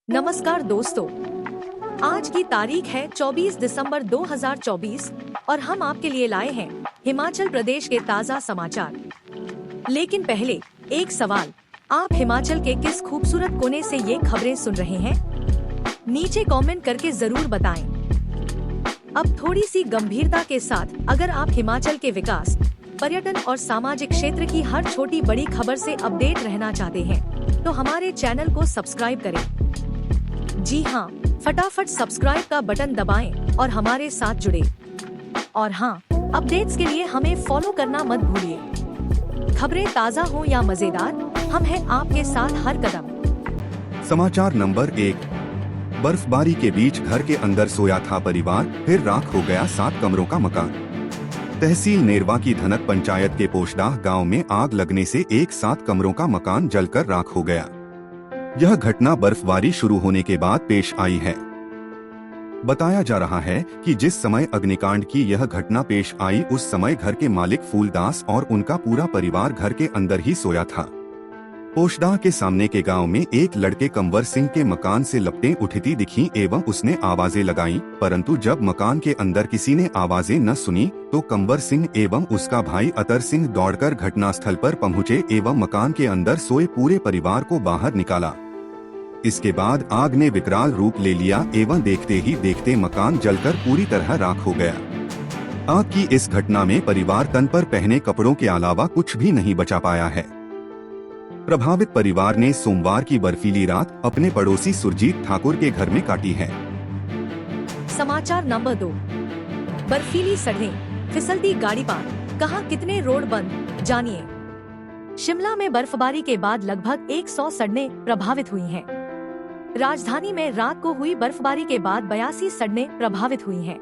नमस्कार दोस्तों, आज की तारीख है 24 दिसंबर 2024 और हम आपके लिए लाए हैं हिमाचल प्रदेश के ताज़ा समाचार। लेकिन पहले एक सवाल, आप हिमाचल के किस खूबसूरत कोने से ये खबरें सुन रहे हैं? नीचे कमेंट करके जरूर बताएं। अब थोड़ी सी गंभीरता के साथ, अगर आप हिमाचल के विकास, पर्यटन और सामाजिक क्षेत्र की हर छोटी बड़ी खबर से अपडेट रहना चाहते हैं, तो हमारे चैनल को सब्सक्राइब करें। जी हाँ, फटाफट सब्सक्राइब का बटन दबाएं और हमारे साथ जुड़े। और हाँ, अपडेट्स के लिए हमें फॉलो करना मत भूलिए। खबरें ताज़ा हो या मजेदार, हम हैं आपके साथ हर कदम। समाचार नंबर 1। बर्फबारी के बीच घर के अंदर सोया था परिवार, फिर राख हो गया 7 कमरों का मकान। तहसील नेरवा की धनक पंचायत के पोशडाह गांव में आग लगने से एक 7 कमरों का मकान जलकर राख हो गया। यह घटना बर्फबारी शुरू होने के बाद पेश आई है। बताया जा रहा है कि जिस समय अग्निकांड की यह घटना पेश आई, उस समय घर के मालिक फूलदास और उनका पूरा परिवार घर के अंदर ही सोया था। पोशडाह के सामने के गांव में एक लड़के कंवर सिंह के मकान से लपटें उठती दिखीं एवं उसने आवाजें लगाईं, परंतु जब मकान के अंदर किसी ने आवाजें न सुनी तो कंवर सिंह एवं उसका भाई अतर सिंह दौड़कर घटनास्थल पर पहुंचे एवं मकान के अंदर सोए पूरे परिवार को बाहर निकाला। इसके बाद आग ने विकराल रूप ले लिया एवं देखते ही देखते मकान जलकर पूरी तरह राख हो गया। आग की इस घटना में परिवार तन पर पहने कपड़ों के अलावा कुछ भी नहीं बचा पाया है। प्रभावित परिवार ने सोमवार की बर्फीली रात अपने पड़ोसी सुरजीत ठाकुर के घर में काटी है। समाचार नंबर 2। बर्फीली सड़कें, फिसलती गाड़ी पार, कहां कितने रोड बंद, जानिए। शिमला में बर्फबारी के बाद लगभग 100 सड़कें प्रभावित हुई हैं। राजधानी में रात को हुई बर्फबारी के बाद 82 सड़कें प्रभावित हुई हैं।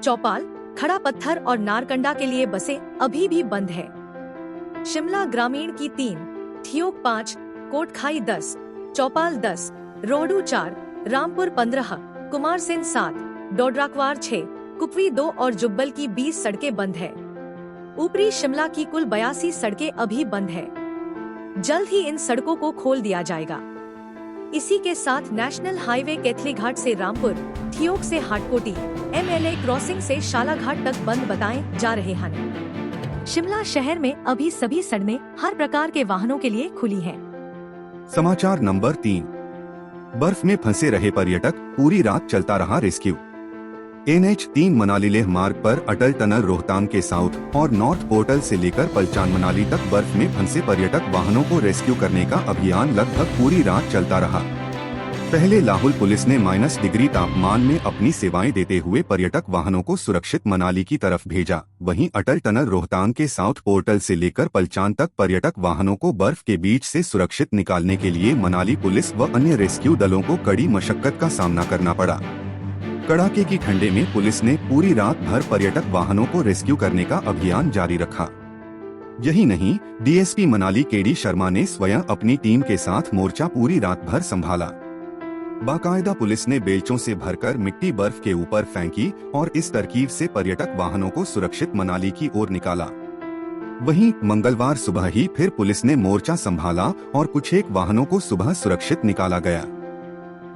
चौपाल, खड़ा पत्थर और नारकंडा के लिए बसें अभी भी बंद है। शिमला ग्रामीण की 3, ठियोग 5, कोटखाई 10, चौपाल 10, रोहडू 4, रामपुर 15, कुमारसेन 7, डोडराक्वार 6, कुपवी 2 और जुब्बल की 20 सड़कें बंद है। ऊपरी शिमला की कुल 82 सड़कें अभी बंद है। जल्द ही इन सड़कों को खोल दिया जाएगा। इसी के साथ नेशनल हाईवे केथलीघाट से रामपुर, ठियोग से हाटकोटी, MLA क्रॉसिंग से शालाघाट तक बंद बताए जा रहे हैं। शिमला शहर में अभी सभी सड़कें हर प्रकार के वाहनों के लिए खुली हैं। समाचार नंबर 3। बर्फ में फंसे रहे पर्यटक, पूरी रात चलता रहा रेस्क्यू। NH3 मनाली लेह मार्ग पर अटल टनल रोहतांग के साउथ और नॉर्थ पोर्टल से लेकर पलचान मनाली तक बर्फ में फंसे पर्यटक वाहनों को रेस्क्यू करने का अभियान लगभग पूरी रात चलता रहा। पहले लाहौल पुलिस ने -डिग्री तापमान में अपनी सेवाएं देते हुए पर्यटक वाहनों को सुरक्षित मनाली की तरफ भेजा। वहीं अटल टनल रोहतांग के साउथ पोर्टल से लेकर पलचान तक पर्यटक वाहनों को बर्फ के बीच से सुरक्षित निकालने के लिए मनाली पुलिस व अन्य रेस्क्यू दलों को कड़ी मशक्कत का सामना करना पड़ा। कड़ाके की ठंडे में पुलिस ने पूरी रात भर पर्यटक वाहनों को रेस्क्यू करने का अभियान जारी रखा। यही नहीं, DSP मनाली KD शर्मा ने स्वयं अपनी टीम के साथ मोर्चा पूरी रात भर संभाला। बाकायदा पुलिस ने बेलचों से भरकर मिट्टी बर्फ के ऊपर फेंकी और इस तरकीब से पर्यटक वाहनों को सुरक्षित मनाली की ओर निकाला। वहीं मंगलवार सुबह ही फिर पुलिस ने मोर्चा संभाला और कुछ एक वाहनों को सुबह सुरक्षित निकाला गया।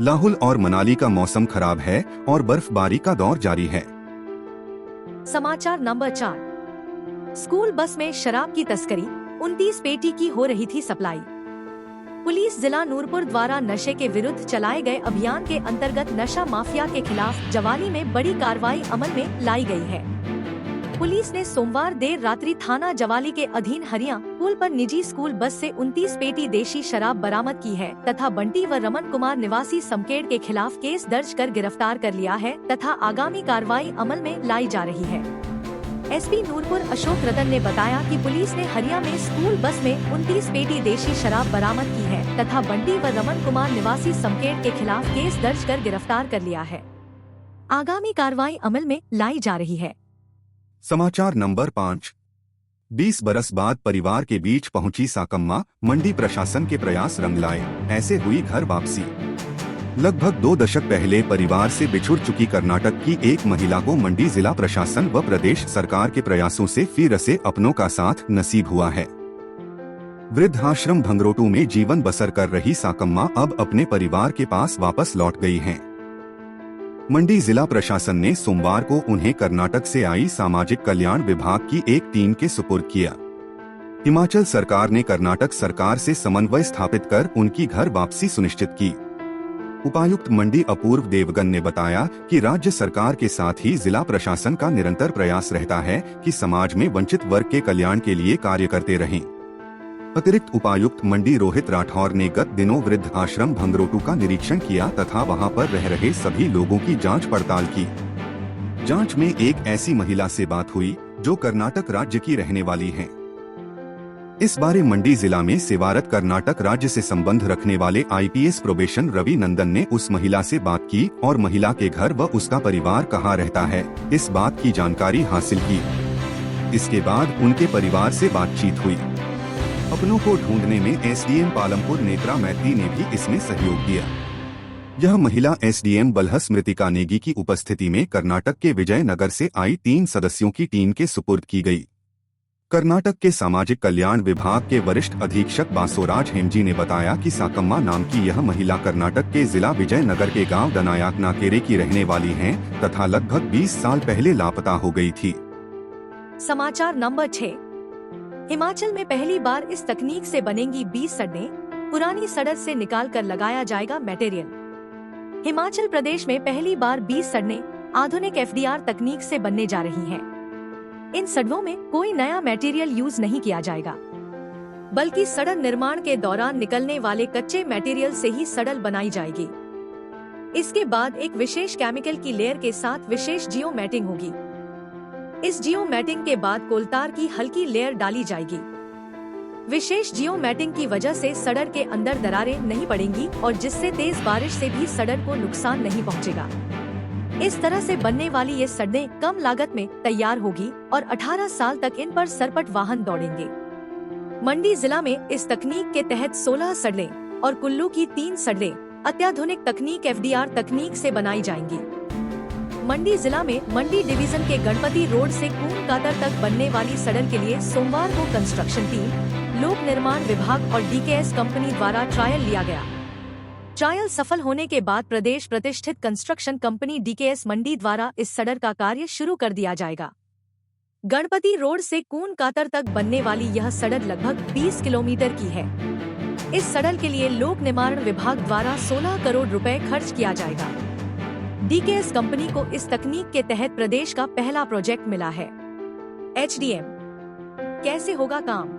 लाहौल और मनाली का मौसम खराब है और बर्फबारी का दौर जारी है। समाचार नंबर 4। स्कूल बस में शराब की तस्करी, 29 पेटी की हो रही थी सप्लाई। पुलिस जिला नूरपुर द्वारा नशे के विरुद्ध चलाए गए अभियान के अंतर्गत नशा माफिया के खिलाफ जवाली में बड़ी कार्रवाई अमल में लाई गई है। पुलिस ने सोमवार देर रात्रि थाना जवाली के अधीन हरिया पुल पर निजी स्कूल बस से 29 पेटी देशी शराब बरामद की है तथा बंटी व रमन कुमार निवासी समकेड़ के खिलाफ केस दर्ज कर गिरफ्तार कर लिया है तथा आगामी कार्रवाई अमल में लाई जा रही है। SP नूरपुर अशोक रतन ने बताया कि पुलिस ने हरिया में स्कूल बस में 29 पेटी देशी शराब बरामद की है तथा बंटी व रमन कुमार निवासी समकेड़ के खिलाफ केस दर्ज कर गिरफ्तार कर लिया है। आगामी कार्रवाई अमल में लाई जा रही है। समाचार नंबर 5। 20 बरस बाद परिवार के बीच पहुंची साकम्मा, मंडी प्रशासन के प्रयास रंग लाए, ऐसे हुई घर वापसी। लगभग 2 दशक पहले परिवार से बिछुड़ चुकी कर्नाटक की एक महिला को मंडी जिला प्रशासन व प्रदेश सरकार के प्रयासों से फिर से अपनों का साथ नसीब हुआ है। वृद्धाश्रम भंगरोटू में जीवन बसर कर रही साकम्मा अब अपने परिवार के पास वापस लौट गई हैं। मंडी जिला प्रशासन ने सोमवार को उन्हें कर्नाटक से आई सामाजिक कल्याण विभाग की एक टीम के सुपुर्द किया। हिमाचल सरकार ने कर्नाटक सरकार से समन्वय स्थापित कर उनकी घर वापसी सुनिश्चित की। उपायुक्त मंडी अपूर्व देवगन ने बताया कि राज्य सरकार के साथ ही जिला प्रशासन का निरंतर प्रयास रहता है कि समाज में वंचित वर्ग के कल्याण के लिए कार्य करते रहें। अतिरिक्त उपायुक्त मंडी रोहित राठौर ने गत दिनों वृद्ध आश्रम भंगरोटू का निरीक्षण किया तथा वहां पर रह रहे सभी लोगों की जांच पड़ताल की। जांच में एक ऐसी महिला से बात हुई जो कर्नाटक राज्य की रहने वाली है। इस बारे मंडी जिला में सेवारत कर्नाटक राज्य से संबंध रखने वाले IPS प्रोबेशन रवि नंदन ने उस महिला से बात की और महिला के घर व उसका परिवार कहाँ रहता है इस बात की जानकारी हासिल की। इसके बाद उनके परिवार से बातचीत हुई। अपनों को ढूंढने में SDM पालमपुर नेत्रा मैत्री ने भी इसमें सहयोग दिया। यह महिला SDM बल्ह स्मृतिका नेगी की उपस्थिति में कर्नाटक के विजयनगर से आई 3 सदस्यों की टीम के सुपुर्द की गई। कर्नाटक के सामाजिक कल्याण विभाग के वरिष्ठ अधीक्षक बासोराज हेमजी ने बताया कि साकम्मा नाम की यह महिला कर्नाटक के जिला विजयनगर के गांव दनायाक नाकेरे की रहने वाली है तथा लगभग 20 साल पहले लापता हो गई थी। समाचार नंबर 6। हिमाचल में पहली बार इस तकनीक से बनेंगी 20 सड़कें, पुरानी सड़क से निकालकर लगाया जाएगा मटेरियल। हिमाचल प्रदेश में पहली बार 20 सड़कें आधुनिक FDR तकनीक से बनने जा रही हैं। इन सड़कों में कोई नया मटेरियल यूज नहीं किया जाएगा, बल्कि सड़क निर्माण के दौरान निकलने वाले कच्चे मटेरियल से ही सड़क बनाई जाएगी। इसके बाद एक विशेष केमिकल की लेयर के साथ विशेष जियो मैटिंग होगी। इस जियो मैटिंग के बाद कोलतार की हल्की लेयर डाली जाएगी। विशेष जियो मैटिंग की वजह से सड़क के अंदर दरारें नहीं पड़ेंगी और जिससे तेज बारिश से भी सड़क को नुकसान नहीं पहुंचेगा। इस तरह से बनने वाली ये सड़कें कम लागत में तैयार होगी और 18 साल तक इन पर सरपट वाहन दौड़ेंगे। मंडी जिला में इस तकनीक के तहत 16 सड़कें और कुल्लू की 3 सड़कें अत्याधुनिक तकनीक FDR तकनीक से बनाई जाएंगी। मंडी जिला में मंडी डिवीजन के गणपति रोड से कून कातर तक बनने वाली सड़क के लिए सोमवार को कंस्ट्रक्शन टीम, लोक निर्माण विभाग और DKS कंपनी द्वारा ट्रायल लिया गया। ट्रायल सफल होने के बाद प्रदेश प्रतिष्ठित कंस्ट्रक्शन कंपनी DKS मंडी द्वारा इस सड़क का कार्य शुरू कर दिया जाएगा। गणपति रोड से कून कातर तक बनने वाली यह सड़क लगभग 20 किलोमीटर की है। इस सड़क के लिए लोक निर्माण विभाग द्वारा 16 करोड़ रुपए खर्च किया जाएगा। DKS कंपनी को इस तकनीक के तहत प्रदेश का पहला प्रोजेक्ट मिला है। HDM कैसे होगा काम?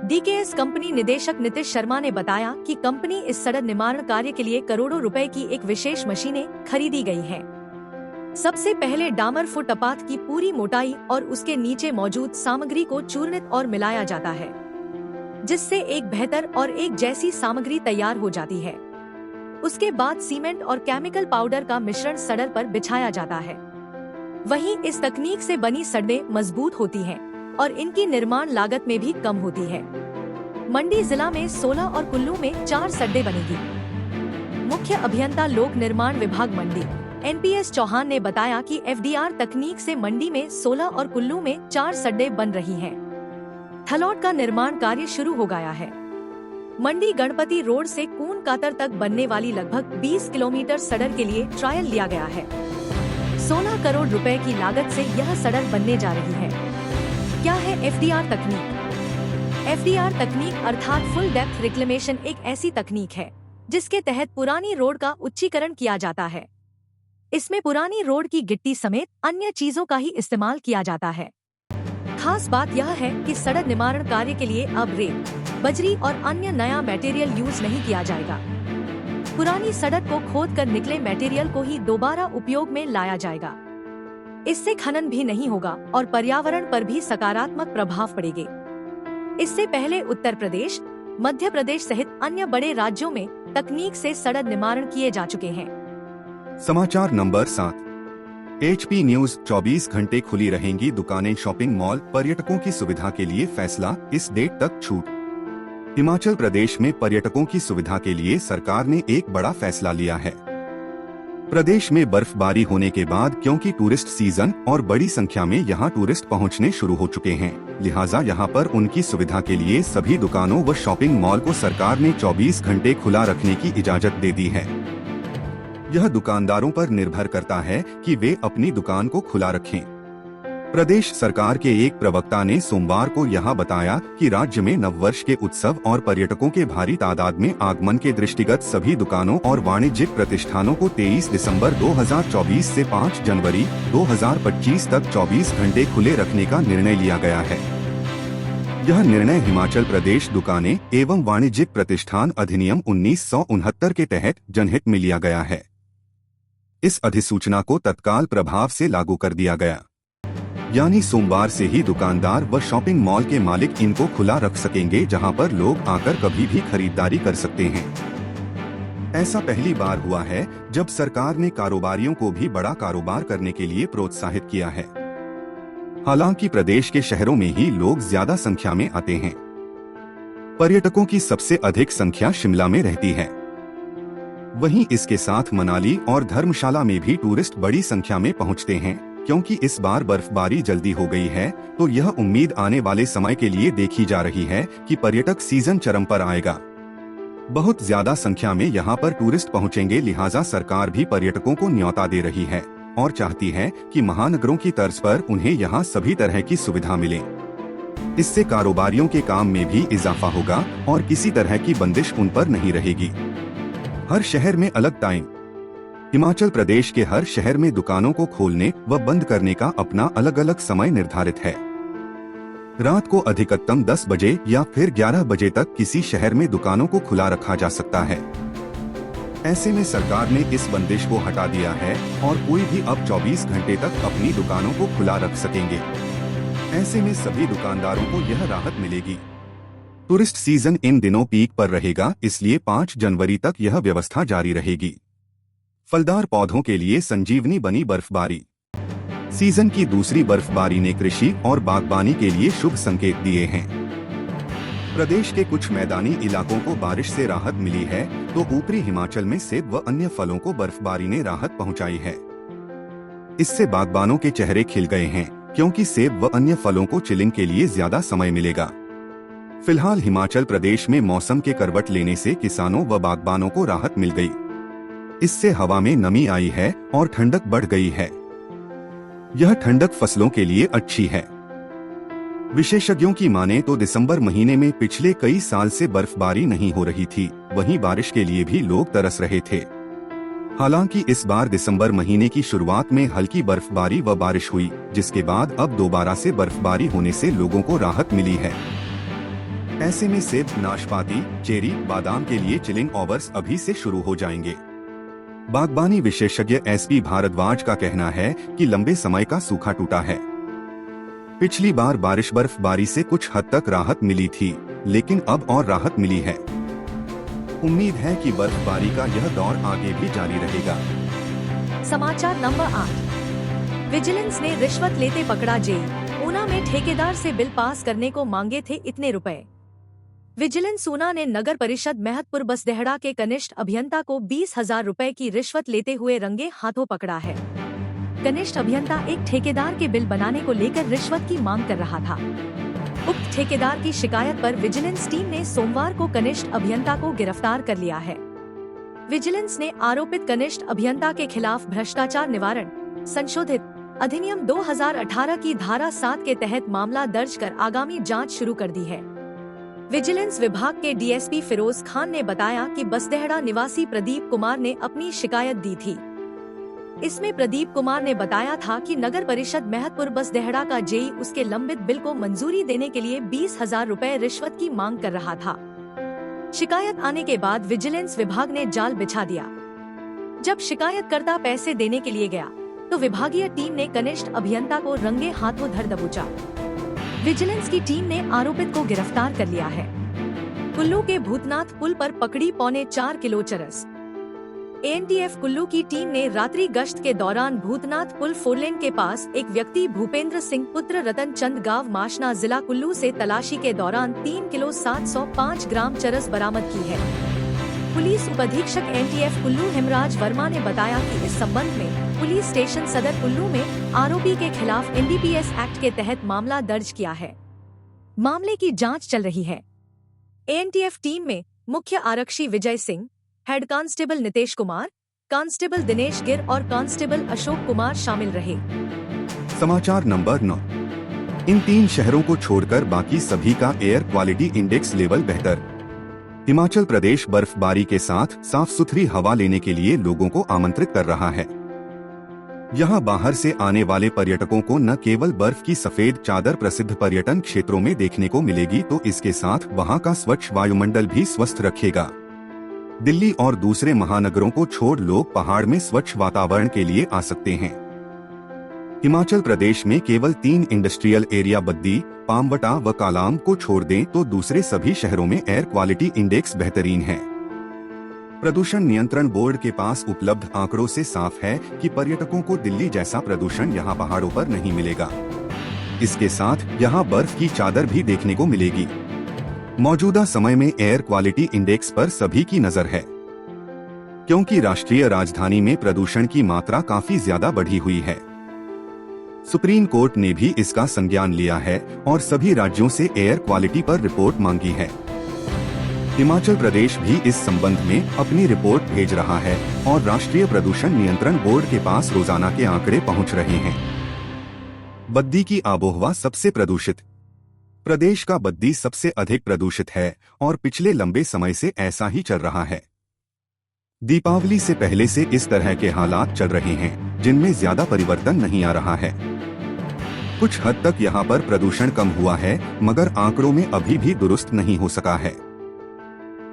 DKS कंपनी निदेशक नीतीश शर्मा ने बताया कि कंपनी इस सड़क निर्माण कार्य के लिए करोड़ों रुपए की एक विशेष मशीनें खरीदी गई हैं। सबसे पहले डामर फुटपाथ की पूरी मोटाई और उसके नीचे मौजूद सामग्री को चूर्णित और मिलाया जाता है, जिससे एक बेहतर और एक जैसी सामग्री तैयार हो जाती है। उसके बाद सीमेंट और केमिकल पाउडर का मिश्रण सड़क पर बिछाया जाता है। वहीं इस तकनीक से बनी सड़कें मजबूत होती हैं और इनकी निर्माण लागत में भी कम होती है। मंडी जिला में 16 और कुल्लू में 4 सड़कें बनेगी। मुख्य अभियंता लोक निर्माण विभाग मंडी NPS चौहान ने बताया कि FDR तकनीक से मंडी में 16 और कुल्लू में 4 सड़कें बन रही हैं। थलौट का निर्माण कार्य शुरू हो गया है। मंडी गणपति रोड से कून कातर तक बनने वाली लगभग 20 किलोमीटर सड़क के लिए ट्रायल लिया गया है। 16 करोड़ रुपए की लागत से यह सड़क बनने जा रही है। क्या है FDR तकनीक? FDR तकनीक अर्थात फुल डेप्थ रिक्लेमेशन एक ऐसी तकनीक है जिसके तहत पुरानी रोड का उच्चीकरण किया जाता है। इसमें पुरानी रोड की गिट्टी समेत अन्य चीजों का ही इस्तेमाल किया जाता है। खास बात यह है कि सड़क निर्माण कार्य के लिए अब रेत, बजरी और अन्य नया मटेरियल यूज नहीं किया जाएगा। पुरानी सड़क को खोदकर निकले मटेरियल को ही दोबारा उपयोग में लाया जाएगा। इससे खनन भी नहीं होगा और पर्यावरण पर भी सकारात्मक प्रभाव पड़ेगा। इससे पहले उत्तर प्रदेश, मध्य प्रदेश सहित अन्य बड़े राज्यों में तकनीक से सड़क निर्माण किए जा चुके हैं। समाचार नंबर 7। HP न्यूज 24 घंटे खुली रहेंगी दुकानें, शॉपिंग मॉल, पर्यटकों की सुविधा के लिए फैसला, इस डेट तक छूट। हिमाचल प्रदेश में पर्यटकों की सुविधा के लिए सरकार ने एक बड़ा फैसला लिया है। प्रदेश में बर्फबारी होने के बाद क्योंकि टूरिस्ट सीजन और बड़ी संख्या में यहाँ टूरिस्ट पहुँचने शुरू हो चुके हैं, लिहाजा यहाँ पर उनकी सुविधा के लिए सभी दुकानों व शॉपिंग मॉल को सरकार ने 24 घंटे खुला रखने की इजाजत दे दी है। यह दुकानदारों पर निर्भर करता है कि वे अपनी दुकान को खुला रखें। प्रदेश सरकार के एक प्रवक्ता ने सोमवार को यहां बताया कि राज्य में नववर्ष के उत्सव और पर्यटकों के भारी तादाद में आगमन के दृष्टिगत सभी दुकानों और वाणिज्यिक प्रतिष्ठानों को 23 दिसंबर 2024 से 5 जनवरी 2025 तक 24 घंटे खुले रखने का निर्णय लिया गया है। यह निर्णय हिमाचल प्रदेश दुकानें एवं वाणिज्यिक प्रतिष्ठान अधिनियम 1969 के तहत जनहित में लिया गया है। इस अधिसूचना को तत्काल प्रभाव से लागू कर दिया गया, यानी सोमवार से ही दुकानदार व शॉपिंग मॉल के मालिक इनको खुला रख सकेंगे, जहां पर लोग आकर कभी भी खरीदारी कर सकते हैं। ऐसा पहली बार हुआ है जब सरकार ने कारोबारियों को भी बड़ा कारोबार करने के लिए प्रोत्साहित किया है। हालांकि प्रदेश के शहरों में ही लोग ज्यादा संख्या में आते हैं। पर्यटकों की सबसे अधिक संख्या शिमला में रहती है। वहीं इसके साथ मनाली और धर्मशाला में भी टूरिस्ट बड़ी संख्या में पहुंचते हैं। क्योंकि इस बार बर्फबारी जल्दी हो गई है, तो यह उम्मीद आने वाले समय के लिए देखी जा रही है कि पर्यटक सीजन चरम पर आएगा। बहुत ज्यादा संख्या में यहां पर टूरिस्ट पहुंचेंगे, लिहाजा सरकार भी पर्यटकों को न्योता दे रही है और चाहती है कि महानगरों की तर्ज पर उन्हें यहां सभी तरह की सुविधा मिले। इससे कारोबारियों के काम में भी इजाफा होगा और किसी तरह की बंदिश उन पर नहीं रहेगी। हर शहर में अलग टाइम। हिमाचल प्रदेश के हर शहर में दुकानों को खोलने व बंद करने का अपना अलग अलग समय निर्धारित है। रात को अधिकतम 10 बजे या फिर 11 बजे तक किसी शहर में दुकानों को खुला रखा जा सकता है। ऐसे में सरकार ने इस बंदिश को हटा दिया है और कोई भी अब 24 घंटे तक अपनी दुकानों को खुला रख सकेंगे। ऐसे में सभी दुकानदारों को यह राहत मिलेगी। टूरिस्ट सीजन इन दिनों पीक पर रहेगा, इसलिए 5 जनवरी तक यह व्यवस्था जारी रहेगी। फलदार पौधों के लिए संजीवनी बनी बर्फबारी। सीजन की दूसरी बर्फबारी ने कृषि और बागबानी के लिए शुभ संकेत दिए हैं। प्रदेश के कुछ मैदानी इलाकों को बारिश से राहत मिली है, तो ऊपरी हिमाचल में सेब व अन्य फलों को बर्फबारी ने राहत पहुंचाई है। इससे बागबानों के चेहरे खिल गए हैं, क्योंकि सेब व अन्य फलों को चिलिंग के लिए ज्यादा समय मिलेगा। फिलहाल हिमाचल प्रदेश में मौसम के करवट लेने से किसानों व बागबानों को राहत मिल गई। इससे हवा में नमी आई है और ठंडक बढ़ गई है। यह ठंडक फसलों के लिए अच्छी है। विशेषज्ञों की माने तो दिसंबर महीने में पिछले कई साल से बर्फबारी नहीं हो रही थी, वहीं बारिश के लिए भी लोग तरस रहे थे। हालांकि इस बार दिसंबर महीने की शुरुआत में हल्की बर्फबारी व बारिश हुई, जिसके बाद अब दोबारा से बर्फबारी होने से लोगों को राहत मिली है। ऐसे में सेब, नाशपाती, चेरी, बादाम के लिए चिलिंग ऑवर्स अभी से शुरू हो जाएंगे। बागबानी विशेषज्ञ एसपी भारद्वाज का कहना है कि लंबे समय का सूखा टूटा है। पिछली बार बारिश बर्फबारी से कुछ हद तक राहत मिली थी, लेकिन अब और राहत मिली है। उम्मीद है कि बर्फबारी का यह दौर आगे भी जारी रहेगा। समाचार नंबर 8। विजिलेंस ने रिश्वत लेते पकड़ा जेई। ऊना में ठेकेदार से बिल पास करने को मांगे थे इतने रुपए। विजिलेंस ऊना ने नगर परिषद महतपुर बसदेहड़ा के कनिष्ठ अभियंता को 20,000 रुपए की रिश्वत लेते हुए रंगे हाथों पकड़ा है। कनिष्ठ अभियंता एक ठेकेदार के बिल बनाने को लेकर रिश्वत की मांग कर रहा था। उक्त ठेकेदार की शिकायत पर विजिलेंस टीम ने सोमवार को कनिष्ठ अभियंता को गिरफ्तार कर लिया है। विजिलेंस ने आरोपित कनिष्ठ अभियंता के खिलाफ भ्रष्टाचार निवारण संशोधित अधिनियम 2018 की धारा 7 के तहत मामला दर्ज कर आगामी जांच शुरू कर दी है। विजिलेंस विभाग के डीएसपी फिरोज खान ने बताया कि बसदेहड़ा निवासी प्रदीप कुमार ने अपनी शिकायत दी थी। इसमें प्रदीप कुमार ने बताया था कि नगर परिषद महतपुर बसदेहड़ा का जेई उसके लंबित बिल को मंजूरी देने के लिए 20,000 रुपए रिश्वत की मांग कर रहा था। शिकायत आने के बाद विजिलेंस विभाग ने जाल बिछा दिया। जब शिकायतकर्ता पैसे देने के लिए गया, तो विभागीय टीम ने कनिष्ठ अभियंता को रंगे हाथों धर दबोचा। विजिलेंस की टीम ने आरोपित को गिरफ्तार कर लिया है। कुल्लू के भूतनाथ पुल पर पकड़ी 4.25 किलो चरस। एएनटीएफ कुल्लू की टीम ने रात्रि गश्त के दौरान भूतनाथ पुल 4 लेन के पास एक व्यक्ति भूपेंद्र सिंह पुत्र रतन चंद गांव माशना जिला कुल्लू से तलाशी के दौरान 3 किलो 705 ग्राम चरस बरामद की है। पुलिस उपाधीक्षक एनटीएफ कुल्लू हेमराज वर्मा ने बताया कि इस संबंध में पुलिस स्टेशन सदर कुल्लू में आरोपी के खिलाफ एनडीपीएस एक्ट के तहत मामला दर्ज किया है। मामले की जांच चल रही है। एएनटीएफ टीम में मुख्य आरक्षी Vijay Singh, head constable Nitesh Kumar, constable Dinesh Gir और कांस्टेबल अशोक कुमार शामिल रहे। समाचार नंबर 9। इन 3 शहरों को छोड़कर बाकी सभी का एयर क्वालिटी इंडेक्स लेवल बेहतर। हिमाचल प्रदेश बर्फबारी के साथ साफ सुथरी हवा लेने के लिए लोगों को आमंत्रित कर रहा है। यहाँ बाहर से आने वाले पर्यटकों को न केवल बर्फ की सफेद चादर प्रसिद्ध पर्यटन क्षेत्रों में देखने को मिलेगी, तो इसके साथ वहाँ का स्वच्छ वायुमंडल भी स्वस्थ रखेगा। दिल्ली और दूसरे महानगरों को छोड़ लोग पहाड़ में स्वच्छ वातावरण के लिए आ सकते हैं। हिमाचल प्रदेश में केवल 3 इंडस्ट्रियल एरिया बद्दी, पामवटा व कालाम को छोड़ दें तो दूसरे सभी शहरों में एयर क्वालिटी इंडेक्स बेहतरीन है। प्रदूषण नियंत्रण बोर्ड के पास उपलब्ध आंकड़ों से साफ है कि पर्यटकों को दिल्ली जैसा प्रदूषण यहाँ पहाड़ों पर नहीं मिलेगा। इसके साथ यहाँ बर्फ की चादर भी देखने को मिलेगी। मौजूदा समय में एयर क्वालिटी इंडेक्स पर सभी की नजर है, क्योंकि राष्ट्रीय राजधानी में प्रदूषण की मात्रा काफी ज्यादा बढ़ी हुई है। सुप्रीम कोर्ट ने भी इसका संज्ञान लिया है और सभी राज्यों से एयर क्वालिटी पर रिपोर्ट मांगी है। हिमाचल प्रदेश भी इस संबंध में अपनी रिपोर्ट भेज रहा है और राष्ट्रीय प्रदूषण नियंत्रण बोर्ड के पास रोजाना के आंकड़े पहुंच रहे हैं। बद्दी की आबोहवा सबसे प्रदूषित। प्रदेश का बद्दी सबसे अधिक प्रदूषित है और पिछले लंबे समय से ऐसा ही चल रहा है। दीपावली से पहले से इस तरह के हालात चल रहे हैं, जिनमें ज्यादा परिवर्तन नहीं आ रहा है। कुछ हद तक यहाँ पर प्रदूषण कम हुआ है, मगर आंकड़ों में अभी भी दुरुस्त नहीं हो सका है।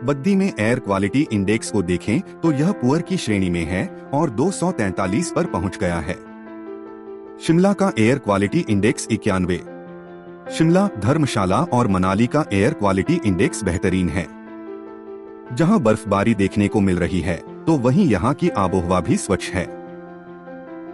बद्दी में एयर क्वालिटी इंडेक्स को देखें तो यह पुअर की श्रेणी में है और 243 पर पहुंच गया है। शिमला का एयर क्वालिटी इंडेक्स 91। शिमला, धर्मशाला और मनाली का एयर क्वालिटी इंडेक्स बेहतरीन है। जहां बर्फबारी देखने को मिल रही है, तो वहीं यहां की आबोहवा भी स्वच्छ है।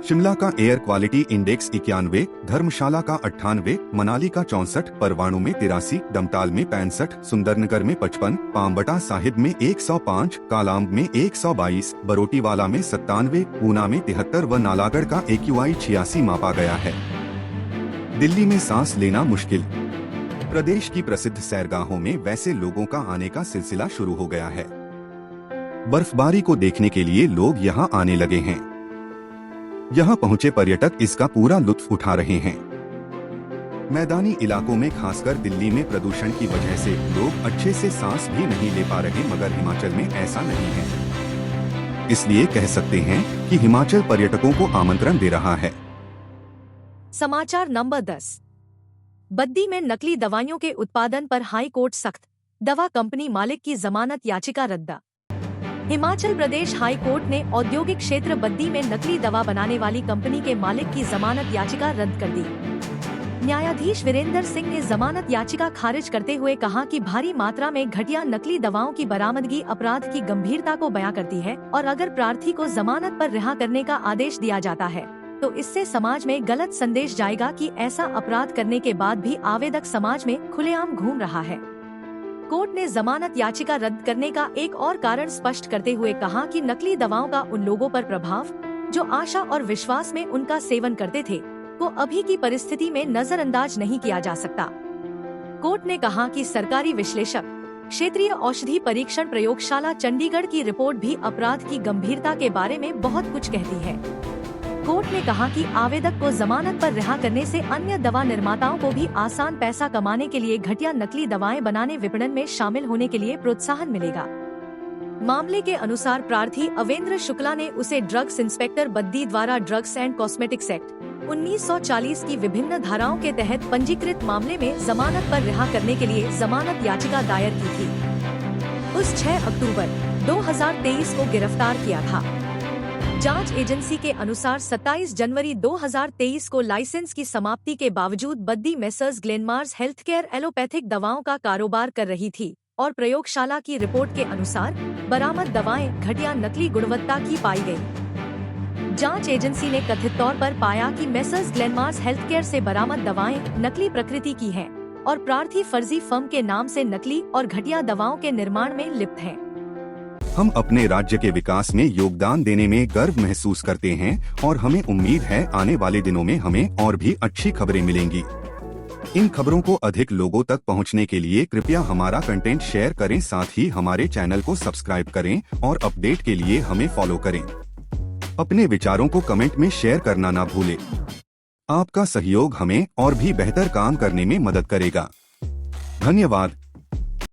शिमला का एयर क्वालिटी इंडेक्स 91, धर्मशाला का 98, मनाली का 64, परवाणु में 83, डमटाल में 65, सुंदरनगर में 55, पामवटा साहिब में 105, कालाम में 122, बरोटीवाला में 97, ऊना में 73 व नालागढ़ का AQI 86 मापा गया है। दिल्ली में सांस लेना मुश्किल। प्रदेश की प्रसिद्ध सैरगाहों में वैसे लोगों का आने का सिलसिला शुरू हो गया है। बर्फबारी को देखने के लिए लोग यहां आने लगे हैं। यहां पहुंचे पर्यटक इसका पूरा लुत्फ उठा रहे हैं। मैदानी इलाकों में, खासकर दिल्ली में प्रदूषण की वजह से लोग अच्छे से सांस भी नहीं ले पा रहे, मगर हिमाचल में ऐसा नहीं है। इसलिए कह सकते हैं कि हिमाचल पर्यटकों को आमंत्रण दे रहा है। समाचार नंबर 10। बद्दी में नकली दवाइयों के उत्पादन पर हाई कोर्ट सख्त, दवा कंपनी मालिक की जमानत याचिका रद्द। हिमाचल प्रदेश हाई कोर्ट ने औद्योगिक क्षेत्र बद्दी में नकली दवा बनाने वाली कंपनी के मालिक की जमानत याचिका रद्द कर दी। न्यायाधीश वीरेंद्र सिंह ने जमानत याचिका खारिज करते हुए कहा कि भारी मात्रा में घटिया नकली दवाओं की बरामदगी अपराध की गंभीरता को बयां करती है और अगर प्रार्थी को जमानत पर रिहा करने का आदेश दिया जाता है तो इससे समाज में गलत संदेश जाएगा कि ऐसा अपराध करने के बाद भी आवेदक समाज में खुलेआम घूम रहा है। कोर्ट ने जमानत याचिका रद्द करने का एक और कारण स्पष्ट करते हुए कहा कि नकली दवाओं का उन लोगों पर प्रभाव जो आशा और विश्वास में उनका सेवन करते थे को अभी की परिस्थिति में नजरअंदाज नहीं किया जा सकता। कोर्ट ने कहा कि सरकारी विश्लेषक क्षेत्रीय औषधि परीक्षण प्रयोगशाला चंडीगढ़ की रिपोर्ट भी अपराध की गंभीरता के बारे में बहुत कुछ कहती है। कोर्ट ने कहा कि आवेदक को जमानत पर रिहा करने से अन्य दवा निर्माताओं को भी आसान पैसा कमाने के लिए घटिया नकली दवाएं बनाने विपणन में शामिल होने के लिए प्रोत्साहन मिलेगा। मामले के अनुसार प्रार्थी अवेंद्र शुक्ला ने उसे ड्रग्स इंस्पेक्टर बद्दी द्वारा ड्रग्स एंड कॉस्मेटिक्स एक्ट 1940 की विभिन्न धाराओं के तहत पंजीकृत मामले में जमानत पर रिहा करने के लिए जमानत याचिका दायर की थी। उस 6 अक्टूबर 2023 को गिरफ्तार किया था। जांच एजेंसी के अनुसार 27 जनवरी 2023 को लाइसेंस की समाप्ति के बावजूद बद्दी मेसर्स ग्लेनमार्स हेल्थकेयर एलोपैथिक दवाओं का कारोबार कर रही थी और प्रयोगशाला की रिपोर्ट के अनुसार बरामद दवाएं घटिया नकली गुणवत्ता की पाई गयी। जांच एजेंसी ने कथित तौर पर पाया कि मेसर्स ग्लेनमार्स हेल्थकेयर से बरामद दवाएं नकली प्रकृति की हैं और प्रार्थी फर्जी फर्म के नाम से नकली और घटिया दवाओं के निर्माण में लिप्त हैं। हम अपने राज्य के विकास में योगदान देने में गर्व महसूस करते हैं और हमें उम्मीद है आने वाले दिनों में हमें और भी अच्छी खबरें मिलेंगी। इन खबरों को अधिक लोगों तक पहुंचने के लिए कृपया हमारा कंटेंट शेयर करें, साथ ही हमारे चैनल को सब्सक्राइब करें और अपडेट के लिए हमें फॉलो करें। अपने विचारों को कमेंट में शेयर करना ना भूलें। आपका सहयोग हमें और भी बेहतर काम करने में मदद करेगा। धन्यवाद।